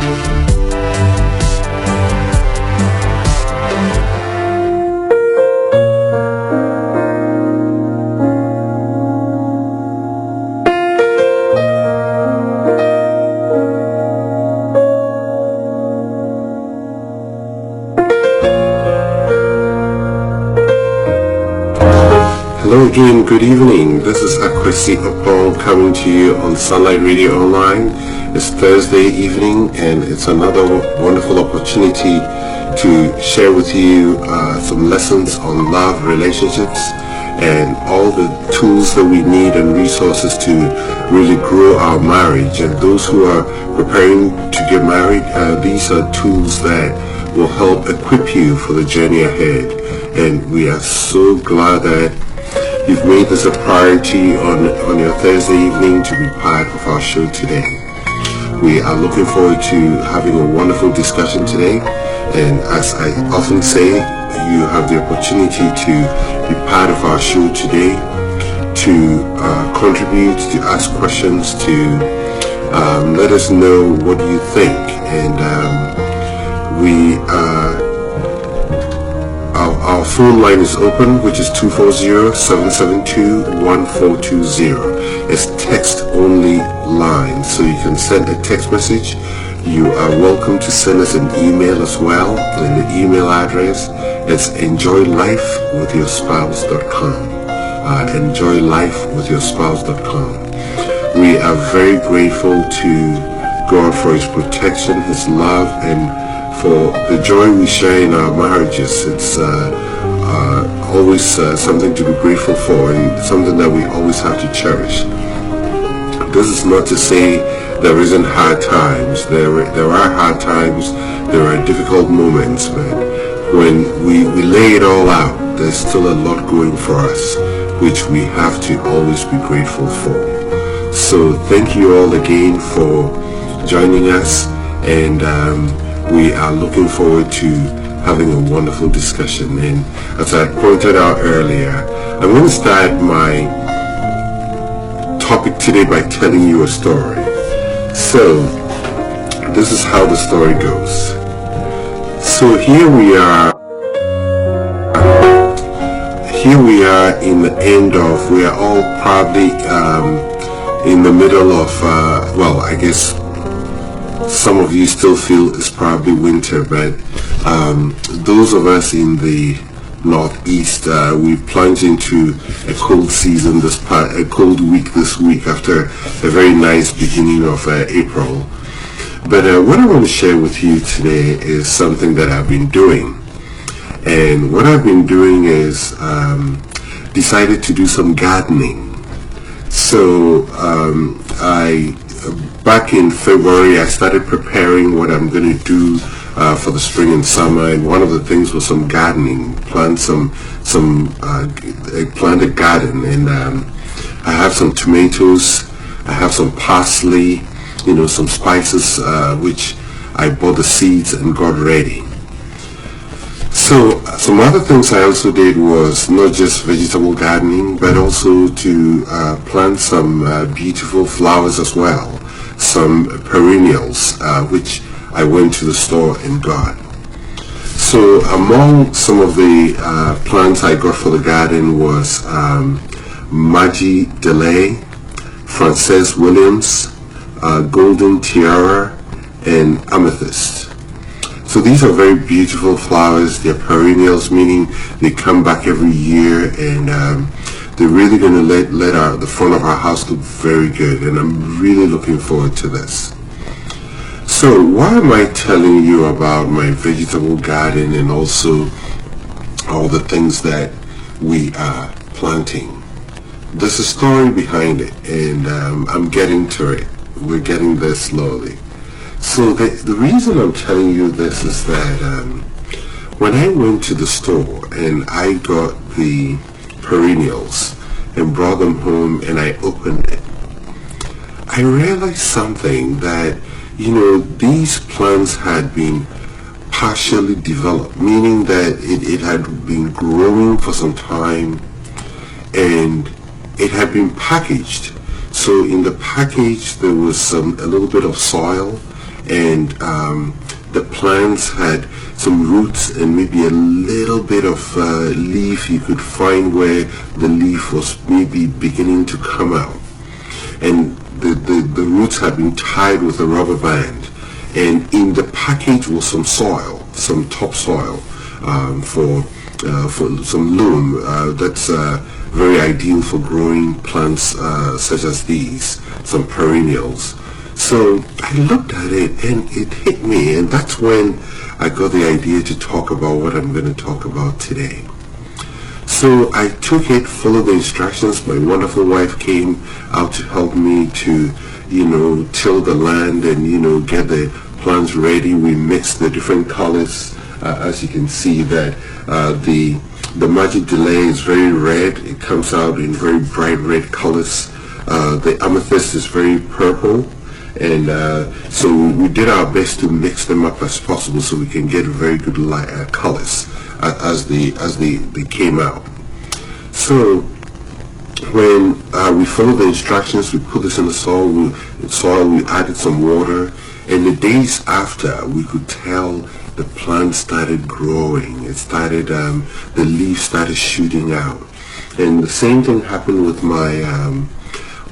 Hello again, good evening. This is Akwesi Opal coming to you on Sunlight Radio Online. It's Thursday evening and it's another wonderful opportunity to share with you some lessons on love, relationships, and all the tools that we need and resources to really grow our marriage. And those who are preparing to get married, these are tools that will help equip you for the journey ahead. And we are so glad that you've made this a priority on your Thursday evening to be part of our show today. We are looking forward to having a wonderful discussion today, and as I often say, you have the opportunity to be part of our show today, to contribute, to ask questions, to let us know what you think, and our phone line is open, which is 240-772-1420. It's text only line, so you can send a text message. You are welcome to send us an email as well, and the email address is enjoylifewithyourspouse.com. enjoylifewithyourspouse.com. We are very grateful to God for His protection, His love, and for the joy we share in our marriages. It's always something to be grateful for, and something that we always have to cherish. This is not to say there isn't hard times. There are hard times, there are difficult moments, but when we lay it all out, there's still a lot going for us, which we have to always be grateful for. So thank you all again for joining us, and we are looking forward to having a wonderful discussion. And as I pointed out earlier, I'm going to start my topic today by telling you a story. So this is how the story goes. So here we are in the end of, we are all probably in the middle of, well, I guess some of you still feel it's probably winter, but those of us in the northeast, we plunged into a cold season a cold week this week after a very nice beginning of April. But what I want to share with you today is something that I've been doing. And what I've been doing is decided to do some gardening. So back in February, I started preparing what I'm going to do for the spring and summer, and one of the things was some gardening. Plant a garden, and I have some tomatoes, I have some parsley, some spices, which I bought the seeds and got ready. So some other things I also did was not just vegetable gardening, but also to plant some beautiful flowers as well, some perennials, which I went to the store and got. So among some of the plants I got for the garden was Maggie Delay, Frances Williams, Golden Tiara, and Amethyst. So these are very beautiful flowers. They're perennials, meaning they come back every year, and they're really going to let the front of our house look very good, and I'm really looking forward to this. So why am I telling you about my vegetable garden and also all the things that we are planting? There's a story behind it, and I'm getting to it. We're getting there slowly. So the reason I'm telling you this is that when I went to the store and I got the perennials and brought them home and I opened it, I realized something, that these plants had been partially developed, meaning that it had been growing for some time and it had been packaged. So in the package there was a little bit of soil, and and the plants had some roots and maybe a little bit of leaf. You could find where the leaf was maybe beginning to come out, and the roots had been tied with a rubber band, and in the package was some soil, some topsoil, for some loam that's very ideal for growing plants such as these, some perennials. So I looked at it and it hit me, and that's when I got the idea to talk about what I'm going to talk about today. So I took it, followed the instructions. My wonderful wife came out to help me to, till the land and, get the plants ready. We mixed the different colors. As you can see that the Magic Delay is very red. It comes out in very bright red colors. The Amethyst is very purple. And so we did our best to mix them up as possible so we can get very good colors as they came out. So when we followed the instructions, we put this in the soil. We added some water, and the days after, we could tell the plant started growing. It started, the leaves started shooting out, and the same thing happened with my.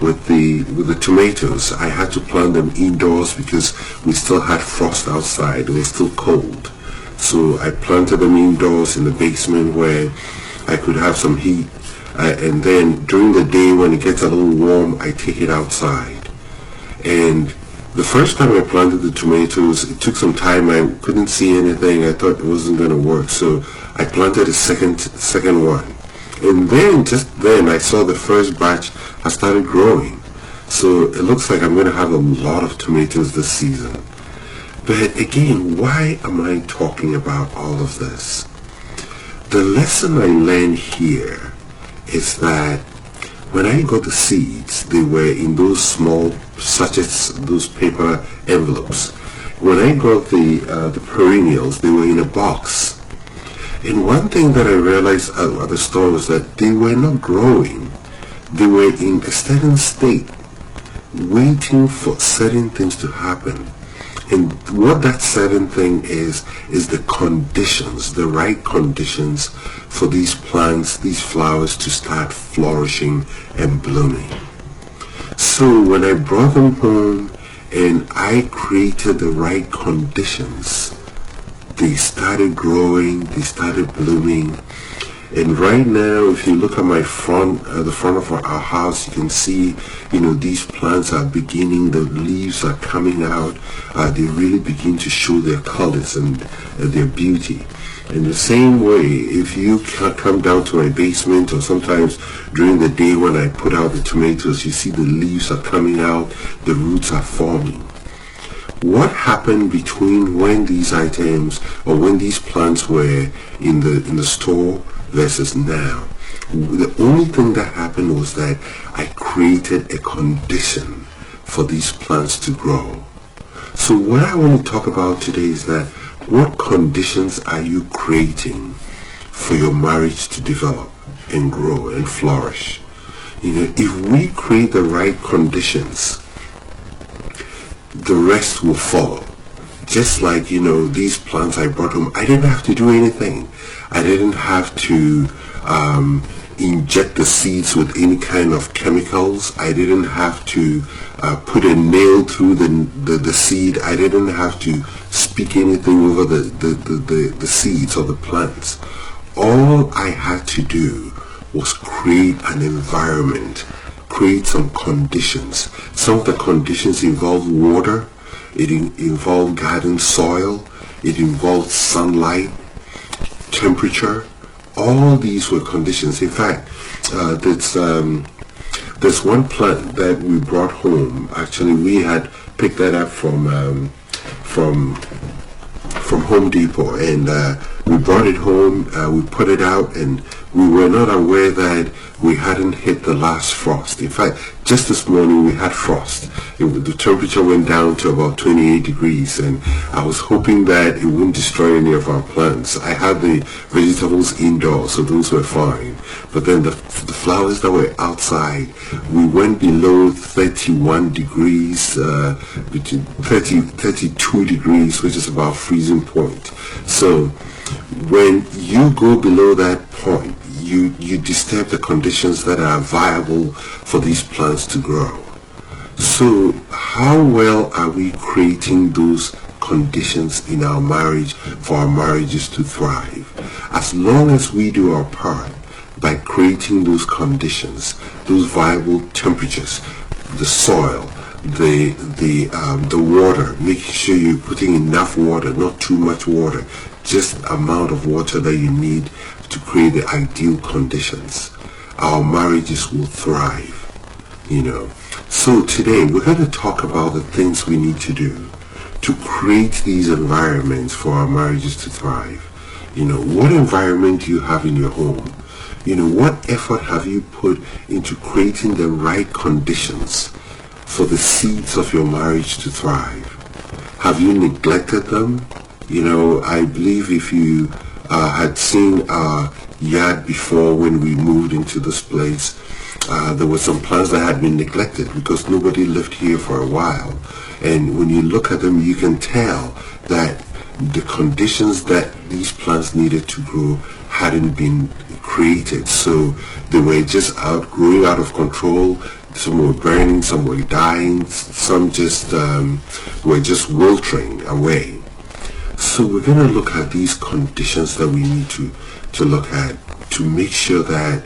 With the tomatoes. I had to plant them indoors because we still had frost outside. It was still cold. So I planted them indoors in the basement where I could have some heat. And then during the day when it gets a little warm, I take it outside. And the first time I planted the tomatoes, it took some time. I couldn't see anything. I thought it wasn't going to work. So I planted a second one. And then, just then, I saw the first batch has started growing. So it looks like I'm going to have a lot of tomatoes this season. But again, why am I talking about all of this? The lesson I learned here is that when I got the seeds, they were in those small sachets, those paper envelopes. When I got the perennials, they were in a box. And one thing that I realized at the store was that they were not growing. They were in a certain state, waiting for certain things to happen. And what that certain thing is the conditions, the right conditions for these plants, these flowers to start flourishing and blooming. So when I brought them home and I created the right conditions, they started growing, they started blooming. And right now, if you look at my front, the front of our house, you can see, these plants are beginning, the leaves are coming out. They really begin to show their colors and their beauty. In the same way, if you come down to my basement, or sometimes during the day when I put out the tomatoes, you see the leaves are coming out, the roots are forming. What happened between when these items or when these plants were in the store versus now? The only thing that happened was that I created a condition for these plants to grow. So what I want to talk about today is that what conditions are you creating for your marriage to develop and grow and flourish? If we create the right conditions, the rest will follow. Just like, these plants I brought home, I didn't have to do anything. I didn't have to inject the seeds with any kind of chemicals. I didn't have to put a nail through the seed. I didn't have to speak anything over the seeds or the plants. All I had to do was create an environment, create some conditions. Some of the conditions involve water, it involved garden soil, it involved sunlight, temperature. All these were conditions. In fact, there's one plant that we brought home. Actually, we had picked that up from Home Depot, and we brought it home. We put it out, and we were not aware that we hadn't hit the last frost. In fact, just this morning we had frost. The temperature went down to about 28 degrees, and I was hoping that it wouldn't destroy any of our plants. I had the vegetables indoors, so those were fine. But then the flowers that were outside, we went below 31 degrees, between 32 degrees, which is about freezing point. So when you go below that point, you disturb the conditions that are viable for these plants to grow. So how well are we creating those conditions in our marriage for our marriages to thrive? As long as we do our part by creating those conditions, those viable temperatures, the soil, the water, making sure you're putting enough water, not too much water, just amount of water that you need to create the ideal conditions, our marriages will thrive, So today we're going to talk about the things we need to do to create these environments for our marriages to thrive. What environment do you have in your home? What effort have you put into creating the right conditions for the seeds of your marriage to thrive? Have you neglected them? I believe if you had seen our yard before when we moved into this place, there were some plants that had been neglected because nobody lived here for a while. And when you look at them, you can tell that the conditions that these plants needed to grow hadn't been created. So they were just growing out of control. Some were burning, some were dying, some just were just wilting away. So we're going to look at these conditions that we need to look at to make sure that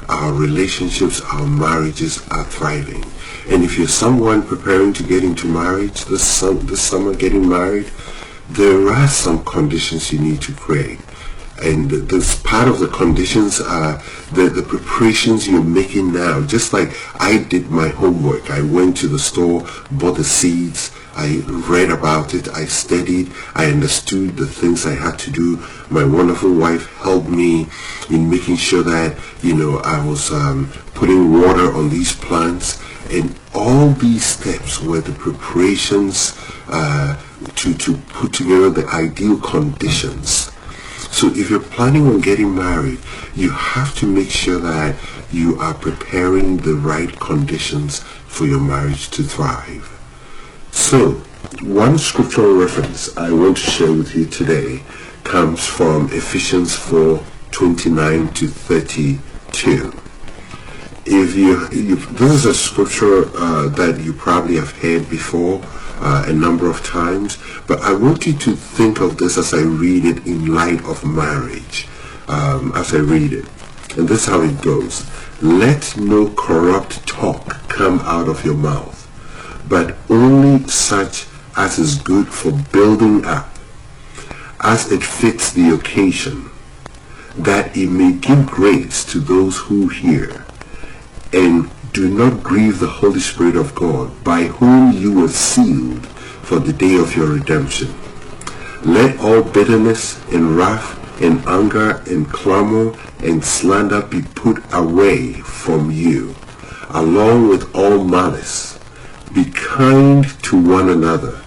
our relationships, our marriages are thriving. And if you're someone preparing to get into marriage this summer, getting married, there are some conditions you need to create. And this part of the conditions are the preparations you're making now. Just like I did my homework. I went to the store, bought the seeds, I read about it, I studied, I understood the things I had to do. My wonderful wife helped me in making sure that, I was putting water on these plants. And all these steps were the preparations to put together the ideal conditions. So if you're planning on getting married, you have to make sure that you are preparing the right conditions for your marriage to thrive. So, one scriptural reference I want to share with you today comes from Ephesians 4:29 to 32. This is a scripture that you probably have heard before a number of times, but I want you to think of this as I read it in light of marriage, as I read it. And this is how it goes. Let no corrupt talk come out of your mouth, but only such as is good for building up, as it fits the occasion, that it may give grace to those who hear. And do not grieve the Holy Spirit of God, by whom you were sealed for the day of your redemption. Let all bitterness and wrath and anger and clamor and slander be put away from you, along with all malice. Be kind to one another,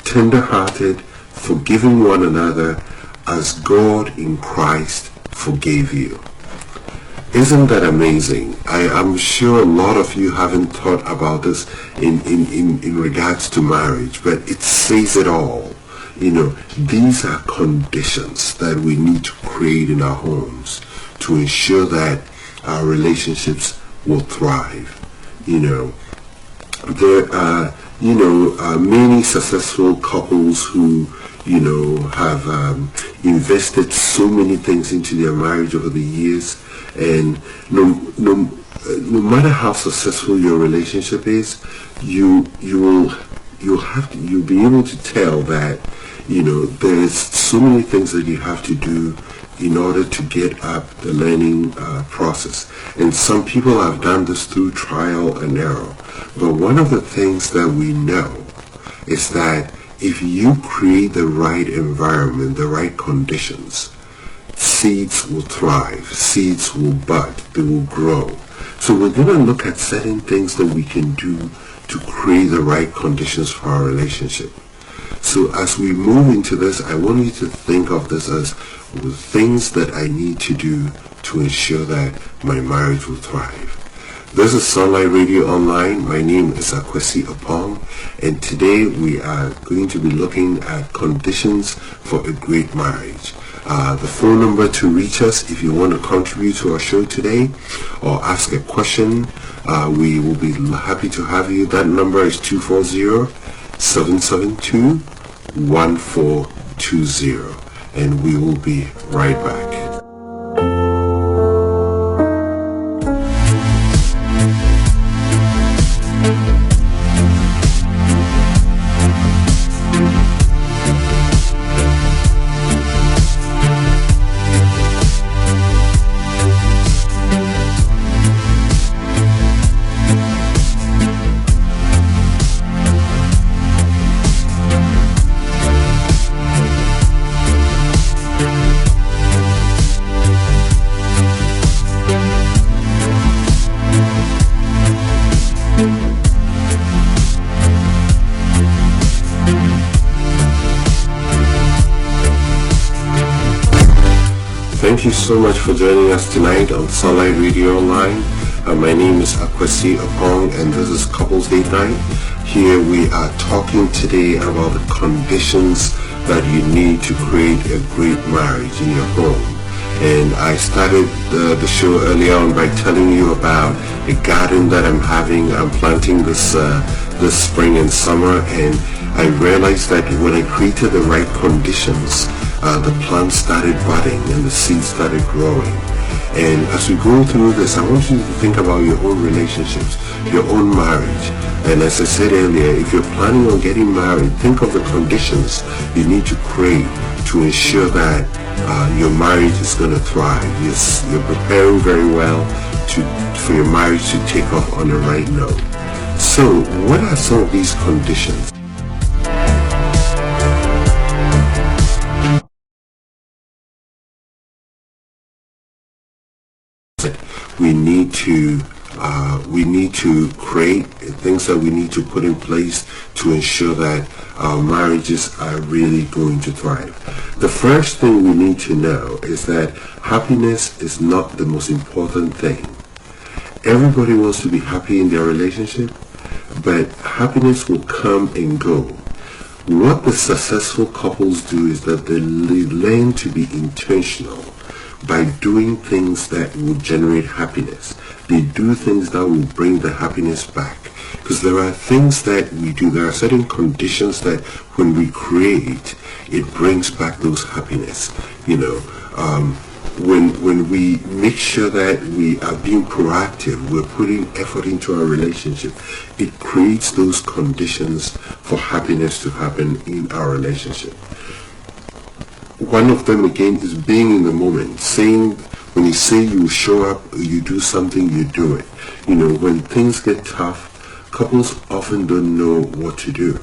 tender-hearted, forgiving one another, as God in Christ forgave you. Isn't that amazing? I'm sure a lot of you haven't thought about this in regards to marriage, but it says it all. These are conditions that we need to create in our homes to ensure that our relationships will thrive. There are, many successful couples who, have invested so many things into their marriage over the years. And no matter how successful your relationship is, you'll be able to tell that there's so many things that you have to do in order to get up the learning process. And some people have done this through trial and error. But one of the things that we know is that if you create the right environment, the right conditions, seeds will thrive, seeds will bud, they will grow. So we're going to look at certain things that we can do to create the right conditions for our relationship. So as we move into this, I want you to think of this as things that I need to do to ensure that my marriage will thrive. This is Sunlight Radio Online. My name is Akwesi Opong, and today we are going to be looking at conditions for a great marriage. The phone number to reach us if you want to contribute to our show today or ask a question, we will be happy to have you. That number is 240-772-1420, and we will be right back. Thank you so much for joining us tonight on Sunlight Radio Online. My name is Akwesi Opong, and this is Couples Date Night. Here we are talking today about the conditions that you need to create a great marriage in your home. And I started the show earlier on by telling you about a garden that I'm planting this spring and summer, and I realized that when I created the right conditions, the plants started budding and the seeds started growing. And as we go through this, I want you to think about your own relationships, your own marriage. And as I said earlier, if you're planning on getting married, think of the conditions you need to create to ensure that your marriage is going to thrive. You're preparing very well for your marriage to take off on the right note. So what are some of these conditions? We need to create things that we need to put in place to ensure that our marriages are really going to thrive. The first thing we need to know is that happiness is not the most important thing. Everybody wants to be happy in their relationship, but happiness will come and go. What the successful couples do is that they learn to be intentional by doing things that will generate happiness. They do things that will bring the happiness back. Because there are things that we do, there are certain conditions that when we create, it brings back those happiness. When we make sure that we are being proactive, we're putting effort into our relationship, it creates those conditions for happiness to happen in our relationship. One of them again is being in the moment, when you say you show up, you do something, you do it. When things get tough, couples often don't know what to do.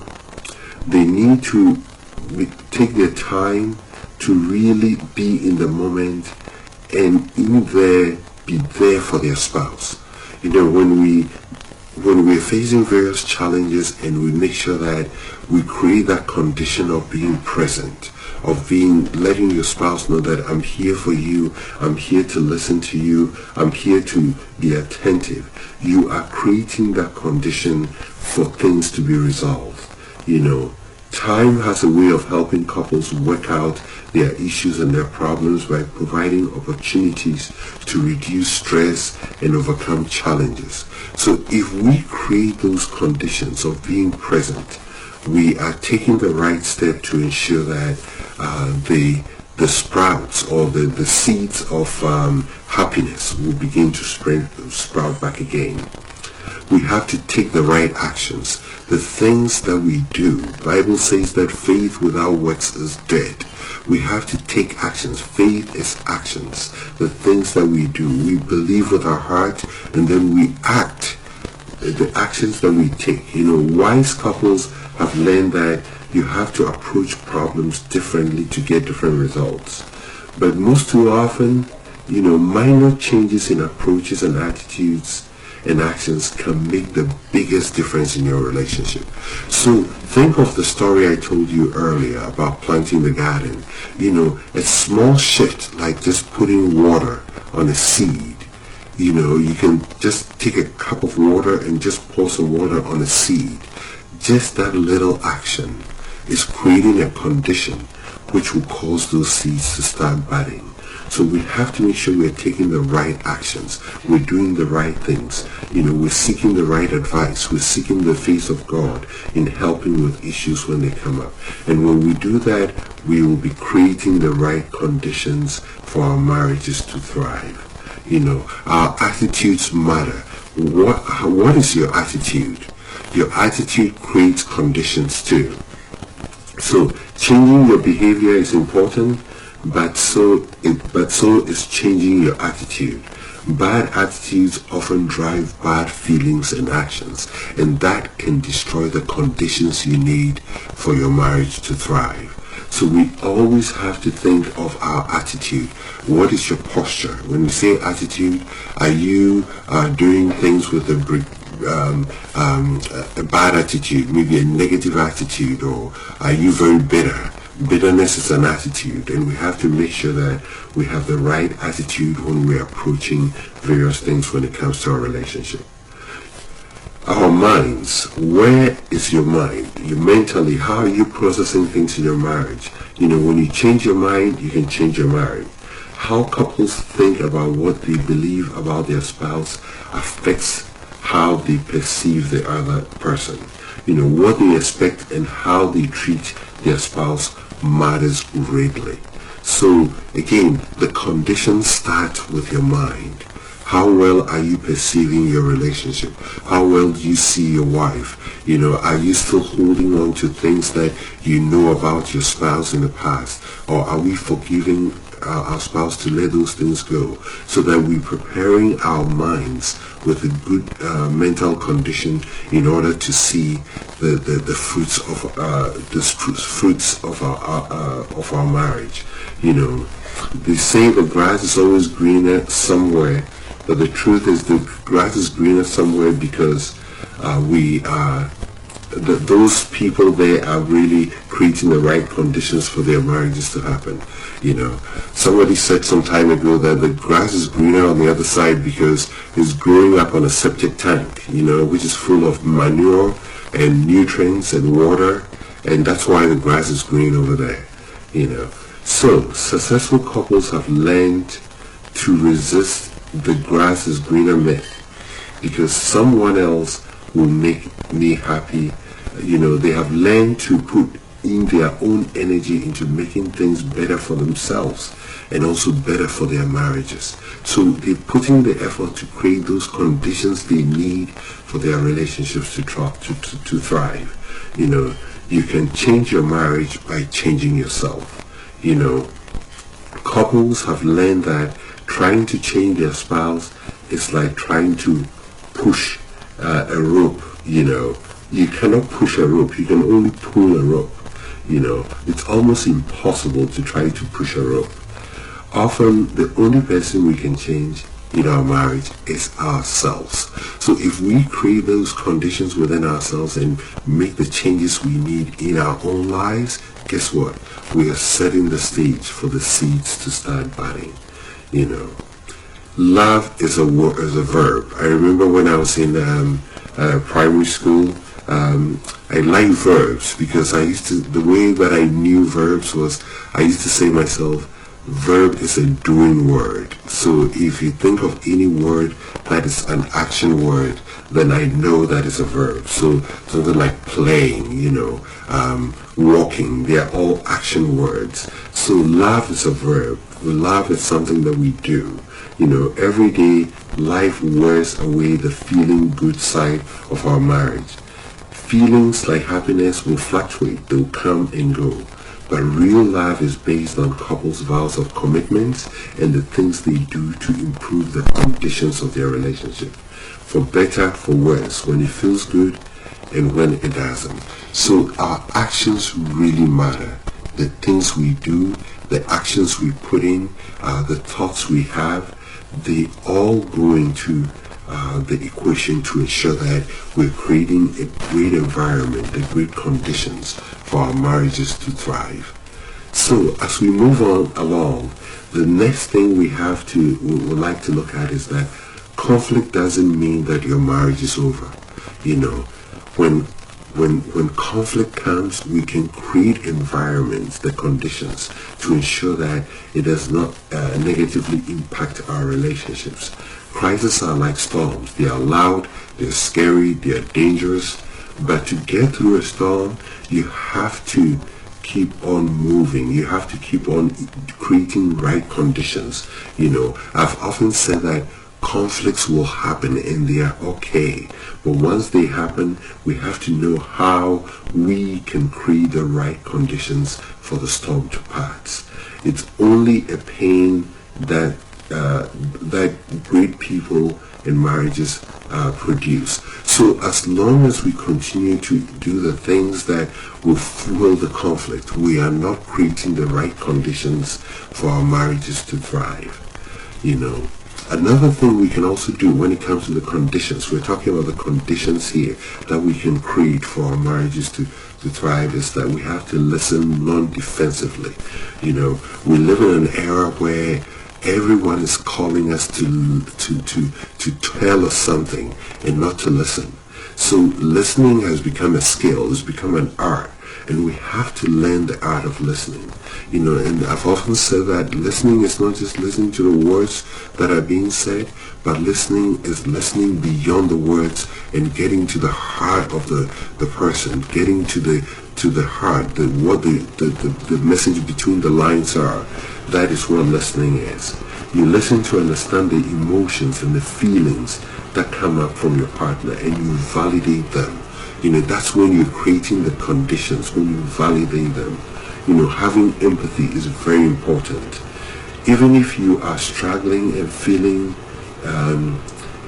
They need to take their time to really be in the moment and be there for their spouse. When we're facing various challenges, and we make sure that we create that condition of being present, of letting your spouse know that I'm here for you, I'm here to listen to you, I'm here to be attentive. You are creating that condition for things to be resolved. Time has a way of helping couples work out their issues and their problems by providing opportunities to reduce stress and overcome challenges. So if we create those conditions of being present, we are taking the right step to ensure that the sprouts or the seeds of happiness will begin to sprout back again. We have to take the right actions. The things that we do, the Bible says that faith without works is dead. We have to take actions. Faith is actions. The things that we do, we believe with our heart, and then we act. The actions that we take. Wise couples have learned that you have to approach problems differently to get different results. But most too often, minor changes in approaches and attitudes and actions can make the biggest difference in your relationship. So think of the story I told you earlier about planting the garden. A small shift like just putting water on a seed. You can just take a cup of water and just pour some water on a seed. Just that little action is creating a condition which will cause those seeds to start budding. So we have to make sure we're taking the right actions. We're doing the right things. We're seeking the right advice. We're seeking the face of God in helping with issues when they come up. And when we do that, we will be creating the right conditions for our marriages to thrive. Our attitudes matter. What is your attitude? Your attitude creates conditions too. So changing your behavior is important, but so is changing your attitude. Bad attitudes often drive bad feelings and actions, and that can destroy the conditions you need for your marriage to thrive. So we always have to think of our attitude. What is your posture? When we say attitude, are you doing things with a bad attitude, maybe a negative attitude, or are you very bitter? Bitterness is an attitude, and we have to make sure that we have the right attitude when we're approaching various things when it comes to our relationship. Our minds. Where is your mind? You mentally, how are you processing things in your marriage? When you change your mind, you can change your marriage. How couples think about what they believe about their spouse affects how they perceive the other person. What they expect and how they treat their spouse matters greatly. So again, the conditions start with your mind. How well are you perceiving your relationship? How well do you see your wife? Are you still holding on to things that you know about your spouse in the past? Or are we forgiving our spouse to let those things go, so that we're preparing our minds with a good mental condition in order to see the fruits of our marriage. They say the grass is always greener somewhere, but the truth is the grass is greener somewhere because those people there are really creating the right conditions for their marriages to happen. Somebody said some time ago that the grass is greener on the other side because it's growing up on a septic tank, which is full of manure and nutrients and water, and that's why the grass is green over there. So successful couples have learned to resist the grass is greener myth, because someone else will make me happy. They have learned to put in their own energy into making things better for themselves and also better for their marriages. So they're putting the effort to create those conditions they need for their relationships to thrive. You can change your marriage by changing yourself. Couples have learned that trying to change their spouse is like trying to push a rope. You cannot push a rope, you can only pull a rope. It's almost impossible to try to push a rope. Often the only person we can change in our marriage is ourselves. So if we create those conditions within ourselves and make the changes we need in our own lives, guess what? We are setting the stage for the seeds to start budding. Love is a verb. I remember when I was in primary school, I like verbs because the way that I knew verbs was, I used to say myself, verb is a doing word. So if you think of any word that is an action word, then I know that is a verb. So something like playing, walking, they are all action words. So love is a verb. Love is something that we do. Every day life wears away the feeling good side of our marriage. Feelings like happiness will fluctuate, they'll come and go. But real love is based on couples' vows of commitment and the things they do to improve the conditions of their relationship. For better, for worse, when it feels good and when it doesn't. So our actions really matter. The things we do, the actions we put in, the thoughts we have, they all go into the equation to ensure that we're creating a great environment, the great conditions for our marriages to thrive. So as we move on along, the next thing we would like to look at is that conflict doesn't mean that your marriage is over. You know, when conflict comes, we can create environments, the conditions, to ensure that it does not negatively impact our relationships. Crises are like storms. They are loud, they're scary, they are dangerous. But to get through a storm, you have to keep on moving. You have to keep on creating right conditions. You know, I've often said that conflicts will happen and they are okay. But once they happen, we have to know how we can create the right conditions for the storm to pass. It's only a pain that that great people in marriages produce. So as long as we continue to do the things that will fuel the conflict, we are not creating the right conditions for our marriages to thrive. You know, another thing we can also do when it comes to the conditions, we're talking about the conditions here that we can create for our marriages to thrive, is that we have to listen non-defensively. You know, we live in an era where everyone is calling us to tell us something and not to listen. So listening has become a skill, it's become an art, and we have to learn the art of listening. You know, and I've often said that listening is not just listening to the words that are being said, but listening is listening beyond the words and getting to the heart of the person, getting to the heart, what the message between the lines are. That is what listening is. You listen to understand the emotions and the feelings that come up from your partner, and you validate them. You know, that's when you're creating the conditions, when you validate them. You know, having empathy is very important. Even if you are struggling and feeling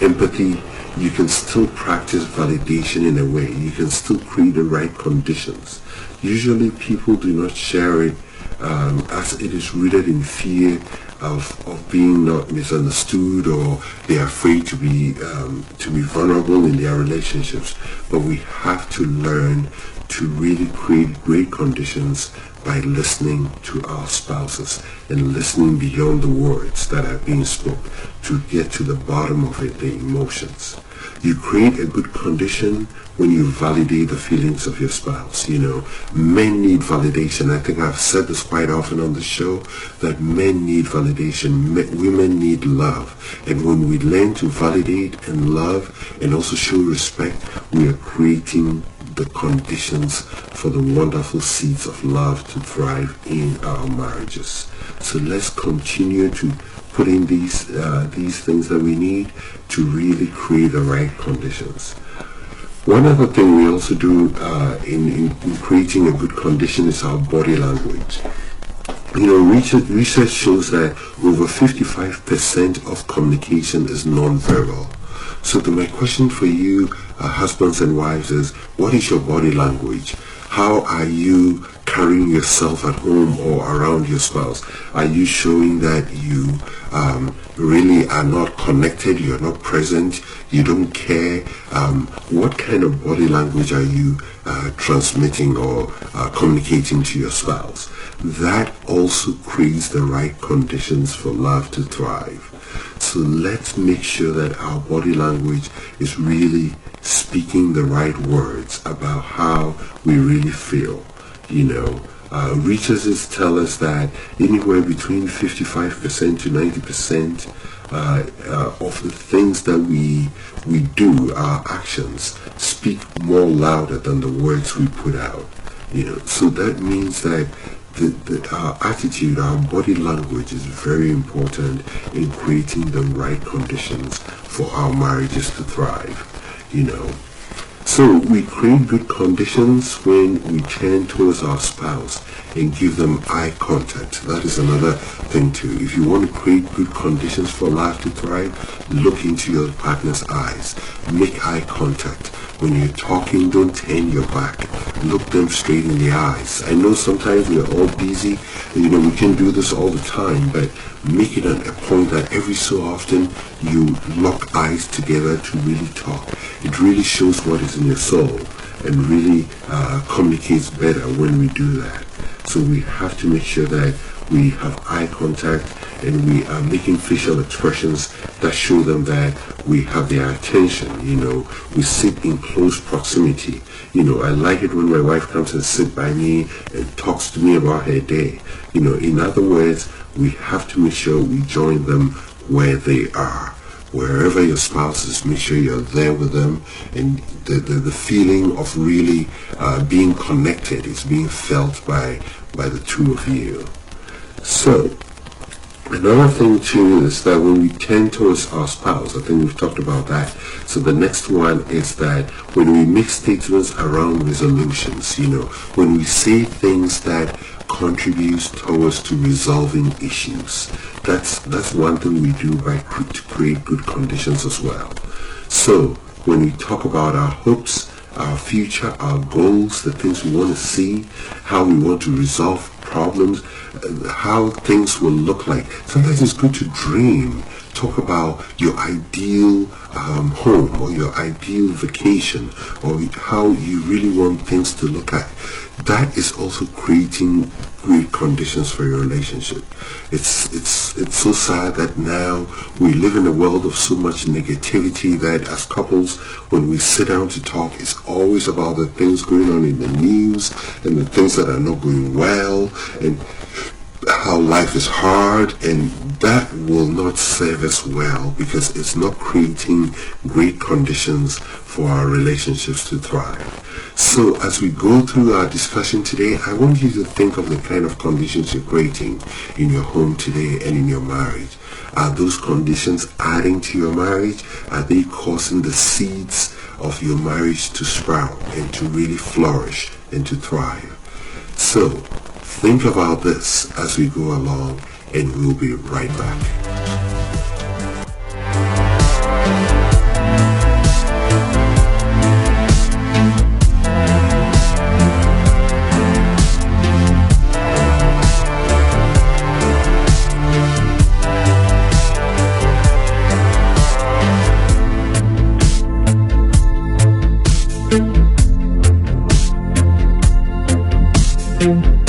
empathy, you can still practice validation in a way. You can still create the right conditions. Usually people do not share it as it is rooted in fear of being not misunderstood, or they are afraid to be vulnerable in their relationships. But we have to learn to really create great conditions by listening to our spouses and listening beyond the words that are being spoken to get to the bottom of it, the emotions. You create a good condition when you validate the feelings of your spouse. You know, men need validation. I think I've said this quite often on the show, that men need validation, women need love. And when we learn to validate and love and also show respect, we are creating the conditions for the wonderful seeds of love to thrive in our marriages. So let's continue to put in these things that we need to really create the right conditions. One other thing we also do in creating a good condition is our body language. You know, research shows that over 55% of communication is non-verbal. So my question for you, husbands and wives, is what is your body language? How are you carrying yourself at home or around your spouse? Are you showing that you really are not connected, you're not present, you don't care? What kind of body language are you transmitting or communicating to your spouse? That also creates the right conditions for love to thrive. So let's make sure that our body language is really speaking the right words about how we really feel. You know, researchers tell us that anywhere between 55% to 90% of the things that we do, our actions, speak more louder than the words we put out. You know, so that means that our attitude, our body language is very important in creating the right conditions for our marriages to thrive. You know, so we create good conditions when we turn towards our spouse and give them eye contact. That is another thing too. If you want to create good conditions for life to thrive, look into your partner's eyes, make eye contact, When you're talking, don't turn your back. Look them straight in the eyes. I know sometimes we're all busy, we can do this all the time, but make it a point that every so often you lock eyes together to really talk. It really shows what is in your soul and really communicates better when we do that. So we have to make sure that we have eye contact and we are making facial expressions that show them that we have their attention. We sit in close proximity. I like it when my wife comes and sits by me and talks to me about her day. In other words, we have to make sure we join them where they are. Wherever your spouse is, make sure you're there with them, and the feeling of really being connected is being felt by the two of you. So, another thing too is that when we turn towards our spouse, I think we've talked about that. So the next one is that when we make statements around resolutions, when we say things that contributes towards to resolving issues, that's one thing we do to create good conditions as well. So when we talk about our hopes, our future, our goals, the things we want to see, how we want to resolve problems, how things will look like. Sometimes it's good to dream. Talk about your ideal home or your ideal vacation, or how you really want things to look like. That is also creating great conditions for your relationship. It's so sad that now we live in a world of so much negativity that as couples, when we sit down to talk, it's always about the things going on in the news and the things that are not going well and how life is hard, and that will not serve us well because it's not creating great conditions for our relationships to thrive. So as we go through our discussion today, I want you to think of the kind of conditions you're creating in your home today and in your marriage. Are those conditions adding to your marriage? Are they causing the seeds of your marriage to sprout and to really flourish and to thrive? So think about this as we go along, and we'll be right back. Thank you.